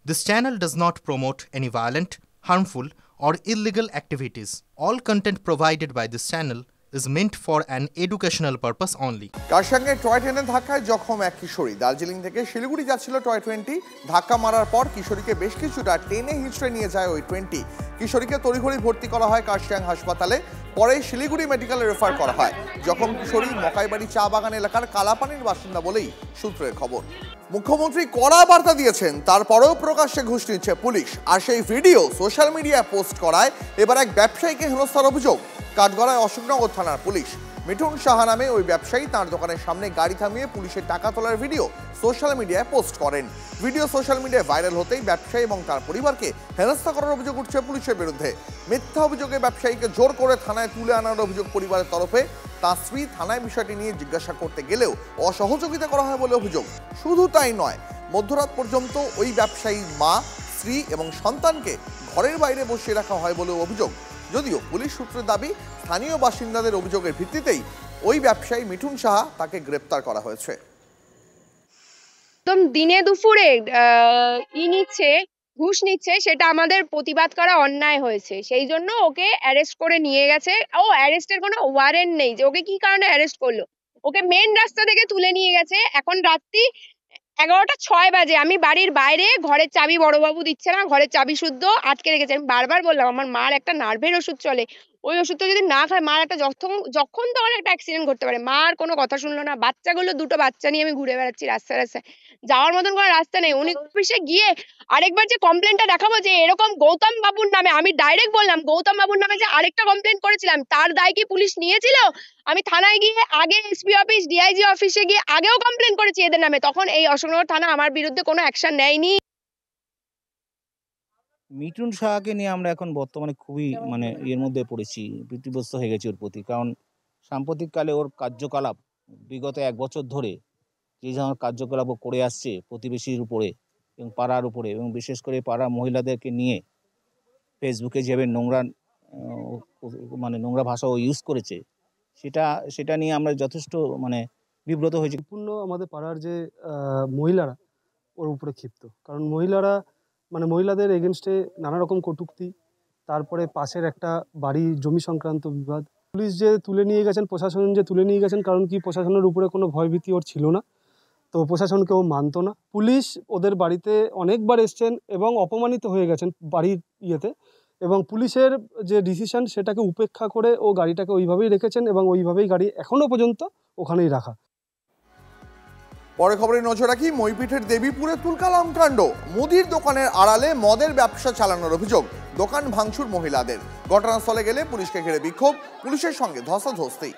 This channel does not promote any violent, harmful, or illegal activities. All content provided by this channel is meant for an educational purpose only. কারসাঙ্গে toy ট্রেনের ধাক্কায় জখম এক কিশোরী। দার্জিলিং থেকে শিলিগুড়ি যাচ্ছিল toy ট্রেনটি। ধাক্কা মারার পর কিশোরীকে বেশ কিছুটা টেনে হিঁচড়ে নিয়ে যায় ওই ট্রেনটি। কিশোরীকে তড়িঘড়ি ভর্তি করা হয় কার্শিয়াং হাসপাতালে, পরে শিলিগুড়ি মেডিকেলে রেফার করা হয়। জখম কিশোরী মকাইবাড়ি চা বাগান এলাকার কালাপানির বাসিন্দা বলেই সূত্রের খবর। মুখ্যমন্ত্রী কড়া বার্তা দিয়েছেন, তারপরেও প্রকাশ্যে ঘুষ নিচ্ছে পুলিশ। আর সেই ভিডিও সোশ্যাল মিডিয়ায় পোস্ট করায় এবার এক ব্যবসায়ীকে হেনস্থার অভিযোগ। কাঠগড়ায় অশোকনগর থানার পুলিশ মিঠুন সাহা নামে ওই ব্যবসায়ী তাঁর দোকানের সামনে গাড়ি থামিয়ে পুলিশের টাকা তোলার ভিডিও সোশ্যাল মিডিয়ায় পোস্ট করেন। ভিডিও সোশ্যাল মিডিয়ায় ভাইরাল হতেই ব্যবসায়ী এবং তার পরিবারকে হেনস্থা করার অভিযোগ উঠছে পুলিশের বিরুদ্ধে। মিথ্যা অভিযোগে ব্যবসায়ীকে জোর করে থানায় তুলে আনার অভিযোগ পরিবারের তরফে। তার স্ত্রী থানায় বিষয়টি নিয়ে জিজ্ঞাসা করতে গেলেও অসহযোগিতা করা হয় বলে অভিযোগ। শুধু তাই নয়, মধ্যরাত পর্যন্ত ওই ব্যবসায়ীর মা, স্ত্রী এবং সন্তানকে ঘরের বাইরে বসিয়ে রাখা হয় বলেও অভিযোগ। যদিও পুলিশ সূত্রের দাবি, স্থানীয় বাসিন্দাদের অভিযোগের ভিত্তিতেই ওই ব্যবসায়ী মিঠুন সাহা তাকে গ্রেপ্তার করা হয়েছে। একদম দিনে দুপুরে ঘুষ নিচ্ছে, সেটা আমাদের প্রতিবাদ করা অন্যায় হয়েছে। সেই জন্য ওকে অ্যারেস্ট করে নিয়ে গেছে। ও অ্যারেস্টের কোনো ওয়ারেন্ট নেই যে ওকে কি কারণে অ্যারেস্ট করলো। ওকে মেন রাস্তা থেকে তুলে নিয়ে গেছে। এখন রাত্রি 11:06 বাজে। আমি বাড়ির বাইরে, ঘরের চাবি বড়বাবু দিচ্ছে না, ঘরের চাবি শুদ্ধ আটকে রেখেছে। আমি বারবার বললাম আমার মার একটা নার্ভের ওষুধ চলে, ওই ওষুধটা যদি না খায় মার একটা যখন তখন একটা অ্যাক্সিডেন্ট ঘটতে পারে। মা আর কোনো কথা শুনলো না। বাচ্চাগুলো, দুটো বাচ্চা নিয়ে আমি ঘুরে বেড়াচ্ছি রাস্তায় রাস্তায়, যাওয়ার মতন কোনো রাস্তা নেই। উনি অফিসে গিয়ে আরেকবার যে কমপ্লেনটা দেখাবো যে এরকম গৌতম বাবুর নামে, আমি ডাইরেক্ট বললাম গৌতম বাবুর নামে যে আরেকটা কমপ্লেন করেছিলাম তার দায় কি পুলিশ নিয়েছিল? আমি থানায় গিয়ে আগে এসপি অফিস, ডিআইজি অফিসে গিয়ে আগেও কমপ্লেন করেছি এদের নামে, তখন এই অশোকনগর থানা আমার বিরুদ্ধে কোনো অ্যাকশন নেয়নি। মিঠুন সাহাকে নিয়ে আমরা এখন বর্তমানে খুবই এর মধ্যে পড়েছি, ভীতিগ্রস্ত হয়ে গেছি ওর প্রতি। কারণ সাম্প্রতিককালে ওর কার্যকলাপ বিগত 1 বছর ধরে যে ধরনের কার্যকলাপ ও করে আসছে প্রতিবেশীর উপরে এবং পাড়ার উপরে, এবং বিশেষ করে পাড়ার মহিলাদেরকে নিয়ে ফেসবুকে যেভাবে নোংরা ভাষা ও ইউজ করেছে, সেটা নিয়ে আমরা যথেষ্ট বিব্রত হয়েছি। সম্পূর্ণ আমাদের পাড়ার যে মহিলারা ওর উপরে ক্ষিপ্ত। কারণ মহিলাদের এগেনস্টে নানা রকম কটূক্তি, তারপরে পাশের একটা বাড়ি জমি সংক্রান্ত বিবাদ। পুলিশ যে তুলে নিয়ে গেছেন, প্রশাসন যে তুলে নিয়ে গেছেন, কারণ কি প্রশাসনের উপরে কোনো ভয়ভীতি ওর ছিল না, তো প্রশাসনকে ও মানতো না। পুলিশ ওদের বাড়িতে অনেকবার এসছেন এবং অপমানিত হয়ে গেছেন বাড়ির ইয়েতে, এবং পুলিশের যে ডিসিশন সেটাকে উপেক্ষা করে ও গাড়িটাকে ওইভাবেই রেখেছেন এবং ওইভাবেই গাড়ি এখনও পর্যন্ত ওখানেই রাখা। পরে খবরে নজর রাখি, মইপিঠের দেবীপুরে তুলকালাম কাণ্ড। মুদির দোকানের আড়ালে মদের ব্যবসা চালানোর অভিযোগ, দোকান ভাঙচুর মহিলাদের। ঘটনাস্থলে গেলে পুলিশকে ঘিরে বিক্ষোভ, পুলিশের সঙ্গে ধস্তাধস্তি।